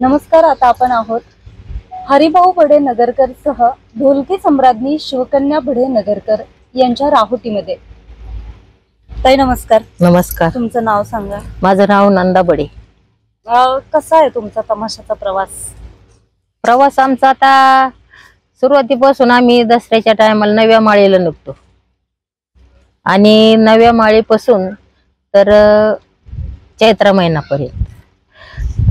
नमस्कार. आता आपण आहोत हरिभाऊ बढे नगरकर सह ढोलकी सम्राज्ञी शिवकन्या बढे नगरकर यांच्या राहुटीमध्ये. ताई नमस्कार. नमस्कार. तुमचं नाव सांगा. माझं नाव नंदा बडे. कसा आहे तुमचा तमाशाचा प्रवास? प्रवास आमचा आता सुरुवातीपासून आम्ही दसऱ्याच्या टायमाला नव्या माळेला निघतो आणि नव्या माळेपासून तर चैत्र महिन्यापर्यंत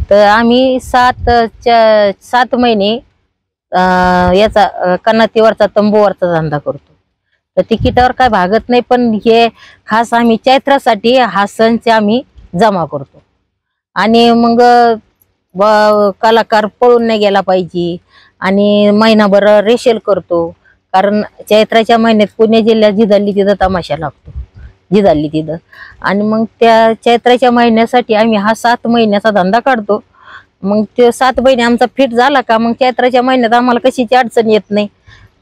तर आम्ही सात महिने याचा कन्नातीवरचा तंबूवरचा धंदा करतो. तर तिकिटावर काय भागत नाही, पण हे खास आम्ही चैत्रासाठी हा सणचे आम्ही जमा करतो. आणि मग कलाकार पळून नाही गेला पाहिजे आणि महिनाभर रेशेल करतो, कारण चैत्राच्या महिन्यात पुणे जिल्ह्यात जिजाली तिथं तमाशा लागतो, जिजाली तिथं. आणि मग त्या चैत्राच्या महिन्यासाठी आम्ही हा 7 महिन्याचा धंदा काढतो. मग ते 7 महिने आमचा फिट झाला का मग चैत्राच्या महिन्यात आम्हाला कशाची अडचण येत नाही,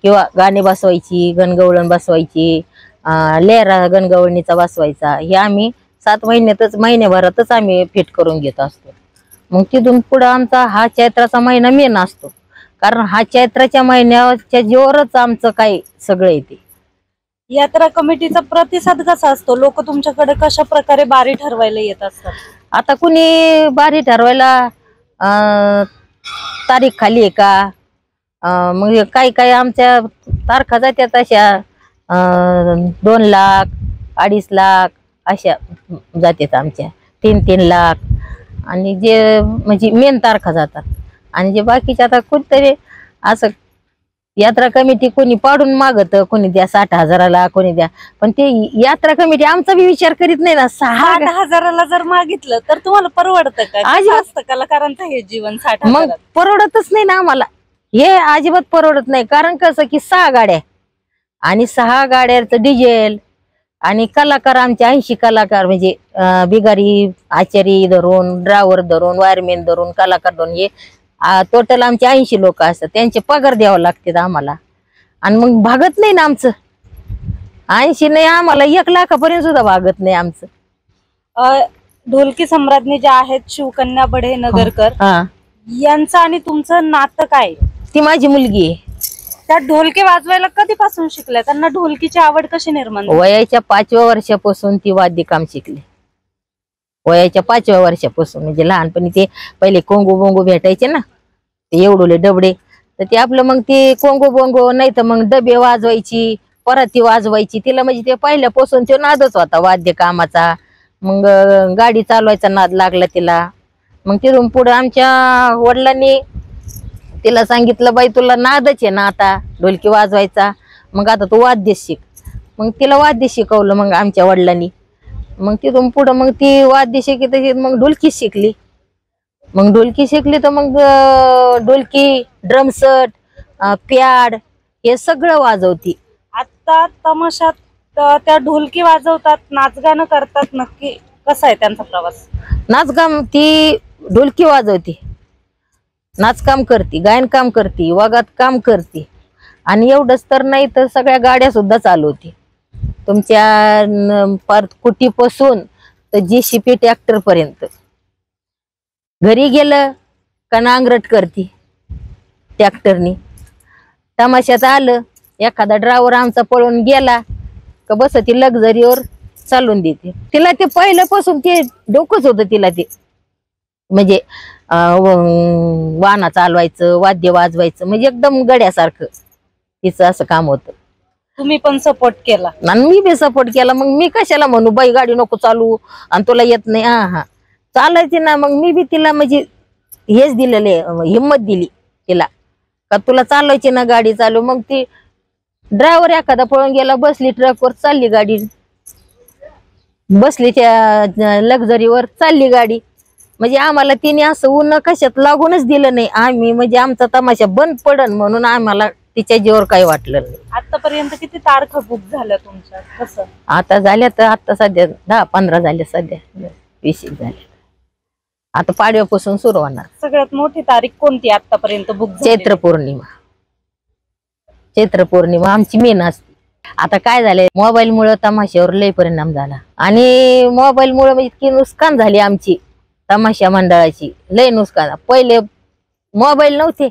किंवा गाणे बसवायची, गणगवळण बसवायची, लेहरा गणगवळणीचा बसवायचा, हे आम्ही 7 महिन्यातच महिन्याभरातच आम्ही फिट करून घेत असतो. मग तिथून पुढे आमचा हा चैत्राचा महिना मेन असतो, कारण हा चैत्राच्या महिन्याच्या जोरच आमचं काय सगळं येते. यात्रा कमिटीचा प्रतिसाद कसा असतो? लोक तुमच्याकडे कशा प्रकारे बारी ठरवायला येत असतात? आता कुणी बारी ठरवायला तारीख खाली आहे का, मग काही काही आमच्या तारखा जात्यात अशा 2 लाख 2.5 लाख अशा जातात, आमच्या 3-3 लाख, आणि जे म्हणजे मेन तारखा जातात. आणि जे बाकीचे आता कुठतरी असं यात्रा कमिटी कोणी पाडून मागत, कोणी द्या 60,000ला, कोणी द्या, पण ते यात्रा कमिटी आमचा बी विचार करीत नाही ना. 60,000ला जर मागितलं तर तुम्हाला परवडतं का? असतं कलाकारांचं हे जीवन 60,000 मग परवडतच नाही ना आम्हाला, हे अजिबात परवडत नाही. कारण कसं की 6 गाड्या आणि 6 गाड्याचं डिझेल, आणि कलाकार आमचे 80 कलाकार, म्हणजे बिगारी आचारी धरून, ड्रायव्हर धरून, वायरमॅन धरून, कलाकार धरून, हे टोटल आमचे 80 लोक असतात. त्यांचे पगार द्यावं लागते आम्हाला, आणि मग भागत नाही ना आमचं. 80 नाही, आम्हाला 1 लाखापर्यंत सुद्धा भागत नाही आमचं. ढोलकी सम्राज्ञी ज्या आहेत शिवकन्या बढे नगरकर, यांचं आणि तुमचं नातं काय? ती माझी मुलगी आहे. त्या ढोलकी वाजवायला कधीपासून शिकल्या? त्यांना ढोलकीची आवड कशी निर्माण झाली? वयाच्या 5व्या वर्षापासून ती वाद्यकाम शिकली. वयाच्या 5व्या वर्षापासून, म्हणजे लहानपणी ते पहिले कोंगू बोंगू भेटायचे ना, ते एवढोले डबडे, तर ते आपलं मग ते कोंगू बोंगू नाही तर मग डबे वाजवायची, पराती वाजवायची. तिला म्हणजे ते पहिल्यापासून तो नादच होता वाद्यकामाचा. मग गाडी चालवायचा नाद लागला तिला. मग तिथून पुढे आमच्या वडिलांनी तिला सांगितलं, बाई तुला नादच आहे ना आता ढोलकी वाजवायचा, मग आता तू वाद्य शिक. मग तिला वाद्य शिकवलं मग आमच्या वडिलांनी. मग तिथून पुढं मग ती वाद्य शिकली, तशी मग ढोलकी शिकली. मग ढोलकी शिकली तर मग ढोलकी, ड्रमसट, प्याड हे सगळं वाजवती. आता तमाशात त्या ढोलकी वाजवतात, नाचगाणं करतात, नक्की कसा आहे त्यांचा प्रवास? नाचगाम ती ढोलकी वाजवती, नाचकाम करते, गायन काम करते, वागात काम करते, आणि एवढंच तर नाही तर सगळ्या गाड्या सुद्धा चालवते. तुमच्या कुटीपासून तर JCB ट्रॅक्टर पर्यंत. घरी गेलं का नांगरट करते ट्रॅक्टरनी. तमाशात आलं एखादा ड्रायव्हर आमचा पळून गेला का बस ती लक्झरीवर चालून देते. तिला ते पहिल्यापासून ते डोकंच होतं तिला, ते म्हणजे वाना चालवायचं, वाद्य वाजवायचं, म्हणजे एकदम गड्यासारखं तिचं असं काम होतं. तुम्ही पण सपोर्ट केला? आणि मी बी सपोर्ट केला. मग मी कशाला म्हणू बाई गाडी नको चालू आणि तुला येत नाही, हा चालायची ना. मग मी बी तिला म्हणजे हेच दिलेले, हिंमत दिली तिला का तुला चालवायची ना गाडी चालू. मग ती ड्रायव्हर एखादा पळून गेला, बसली ट्रकवर, चालली गाडी, बसली त्या लक्झरीवर, चालली गाडी. म्हणजे आम्हाला तिने असं ऊन कशात लागूनच दिलं नाही. आम्ही म्हणजे आमचा तमाशा बंद पडन म्हणून आम्हाला तिच्या जीवावर काही वाटलं नाही. आतापर्यंत किती तारखा बुक झाल्या तुमच्या? कसं आता झाल्या तर आता सध्या 10-15 झाले, सध्या 20 झाले. आता पाडव्यापासून सुरू होणार. सगळ्यात मोठी तारीख कोणती आतापर्यंत बुक? चैत्र पौर्णिमा. चैत्र पौर्णिमा आमची मेन असते. आता काय झालंय, मोबाईल मुळे तमाशावर लय परिणाम झाला, आणि मोबाईल मुळे इतकी नुकसान झाली आमची तमाशा मंडळाची, लय नुकसान. पहिले मोबाईल नव्हते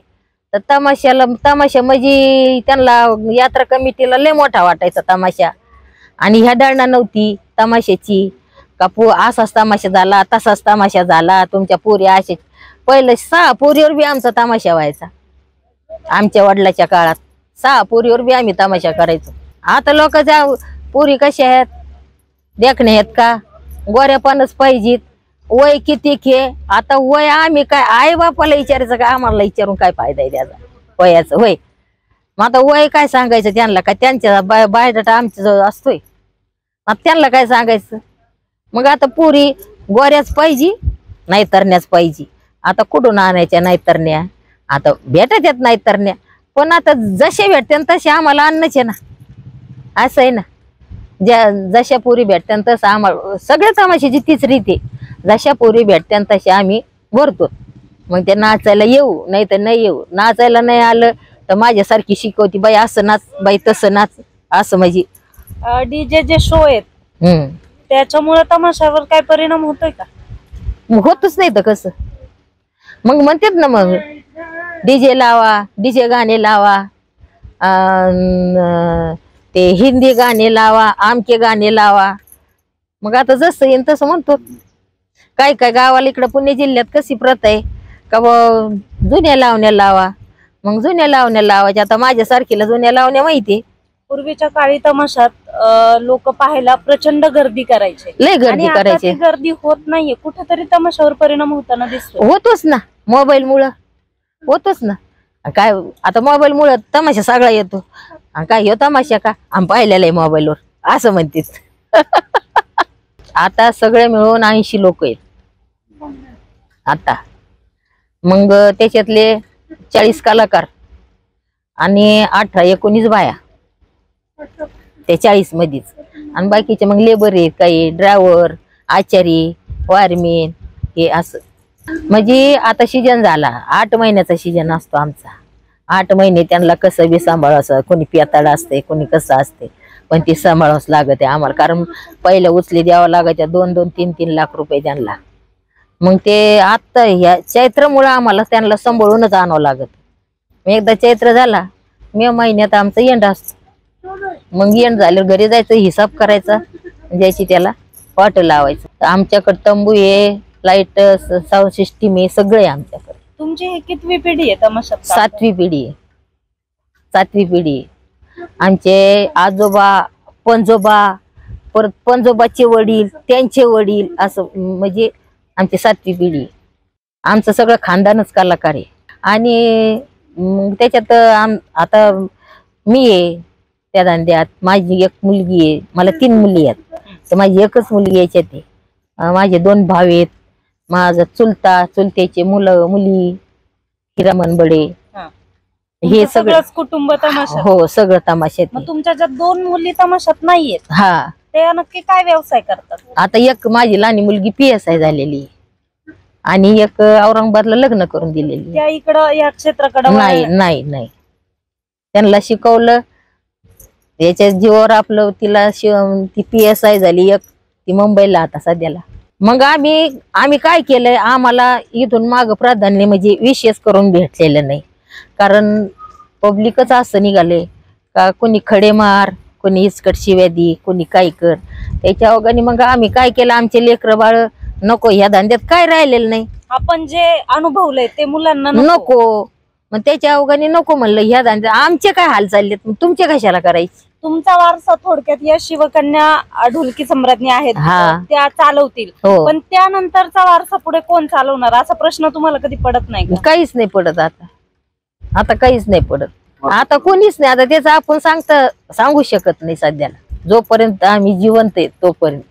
तर तमाशा म्हणजे त्यांना यात्रा कमिटीला लय मोठा वाटायचा तमाशा. आणि ह्या दळणा नव्हती तमाशाची का असाच तमाशा झाला तसाच तमाशा झाला तुमच्या पोरी असे. पहिलं 6 पोरीवर बी आमचा तमाशा व्हायचा. आमच्या वडिलाच्या काळात 6 पोरीवर बी आम्ही तमाशा करायचो. आता लोकांच्या पोरी कशा आहेत देखणे आहेत का गोऱ्यापणच पाहिजेत. वय किती खे आता वय आम्ही काय आई बापाला विचारायचं का आम्हाला विचारून काय फायदा आहे त्याचा वयाचं वय. मग आता वय काय सांगायचं त्यांना का त्यांच्या बायोडाटा आमच्या जवळ असतोय. मग त्यांना काय सांगायचं. मग आता पुरी गोऱ्याच पाहिजे नाहीतरण्याच पाहिजे. आता कुठून आणायच्या नाहीतरण्या आता भेटत येत नाहीतरण्या पण आता जसे भेटते तसे आम्हाला आणणंच आहे ना. असं आहे ना जशा पुरी भेटत्यान तसं आम्हाला सगळ्या तमाशाची तीच रीती जशा पोरी भेटत्यान तशा आम्ही भरतो. मग ते नाचायला येऊ नाही तर नाही येऊ. नाचायला नाही आलं तर माझ्यासारखी शिकवती बाई असं नाच बाई तसं नाच असं म्हणजे. डीजे जे शो आहेत त्याच्यामुळे तमाशावर काय परिणाम होतोय का. होतच नाही तर कसं. मग म्हणतात ना मग डीजे लावा डीजे गाणे लावा ते हिंदी गाणे लावा आमके गाणे लावा. मग आता जसं येईन तसं म्हणतो. काय काय गावाला इकडं पुणे जिल्ह्यात कशी प्रथा आहे का जुन्या लावण्या लावा. मग जुन्या लावण्या लावायच्या. आता माझ्यासारखीला जुन्या लावण्या माहिती. पूर्वीच्या काळी तमाशात लोक पाहायला प्रचंड गर्दी करायचे लय गर्दी करायची. गर्दी होत नाहीये कुठेतरी तमाशावर परिणाम होताना दिसतो. होतोच ना मोबाईल मुळे होतोच ना. काय आता मोबाईल मुळे तमाशा सगळा येतो. काय ह्यो तमाशा का आम्ही पाहिलेला आहे मोबाईलवर असं म्हणतात. आता सगळे मिळून 80 लोक आहेत आता. मग त्याच्यातले 40 कलाकार आणि 18-19 बाया त्या 40 मध्येच. आणि बाकीचे मग लेबर आहेत काही ड्रायव्हर आचारी वायरमेन हे असं. म्हणजे आता सीजन झाला 8 महिन्याचा सीजन असतो आमचा. 8 महिने त्यांना कसं बी सांभाळायचं. कोणी पियाताड असते कोणी कसं असते पण ती सांभाळावंच लागत आहे आम्हाला. कारण पहिलं उचली द्यावं लागत 2-2, 3-3 लाख रुपये त्यांना. मग ते आत्ता ह्या चैत्रामुळे आम्हाला त्यांना सांभाळूनच आणावं लागत. एकदा चैत्र झाला मे महिन्यात आमचा एंड असतो. मग एंड झाल्यावर घरी जायचं हिसाब करायचा ज्याची त्याला वाट लावायचं. आमच्याकडे तंबू आहे लाईट साऊंड सिस्टीम आहे सगळे आमच्याकडे. तुमची ही कितवी पिढी आहे तमाशात. 7वी पिढी आहे. 7वी पिढी. आमचे आजोबा पंजोबा परत पंजोबाचे वडील त्यांचे वडील असं म्हणजे आमची 7वी पिढी. आमचं सगळं खानदानच कलाकार आहे. आणि त्याच्यात आता मी आहे त्या धंद्यात. माझी एक मुलगी आहे. मला 3 मुली आहेत तर माझी एकच मुलगी याच्यात आहे. माझे 2 भाव आहेत. माझा चुलत्याचे मुलं मुली हिरामन बडे हे सगळंच कुटुंब तमाशा. हो सगळं तमाशात. मग तुमच्या ज्या 2 मुली तमाशात नाहीयेत हा ते नक्की काय व्यवसाय करतात. आता एक माझी लहानी मुलगी PSI झालेली आणि एक औरंगाबादला लग्न करून दिलेली. त्या इकडं या क्षेत्राकडे नाही नाही नाही त्यांना शिकवलं याच्या जीवावर आपलं. तिला ती PSI झाली एक ती मुंबईला आता सध्याला. मग आम्ही काय केलंय आम्हाला इथून माग प्राधान्य म्हणजे विशेष करून भेटलेलं नाही. कारण पब्लिकच असं निघाले का कोणी खडे मार कोणी इसकट शिव्यादी कोणी काय कर त्याच्या अवघाने. मग आम्ही काय केलं आमचे लेकरं बाळ नको ह्या धंद्यात काय राहिलेलं नाही. आपण जे अनुभवलंय ते मुलांना नको. मग त्याच्या अवघाने नको म्हणलं ह्या धंद्यात आमचे काय हाल चाललेत तुमचे कशाला करायचे. तुमचा वारसा थोडक्यात या शिवकन्या ढोलकी सम्राज्ञी आहेत त्या चालवतील. पण त्यानंतरचा वारसा पुढे कोण चालवणार असा प्रश्न तुम्हाला कधी पडत नाही. काहीच नाही पडत आता काहीच नाही पडत. आता कोणीच नाही. आता त्याचं आपण सांगू शकत नाही सध्याला. जोपर्यंत आम्ही जिवंत आहे तोपर्यंत.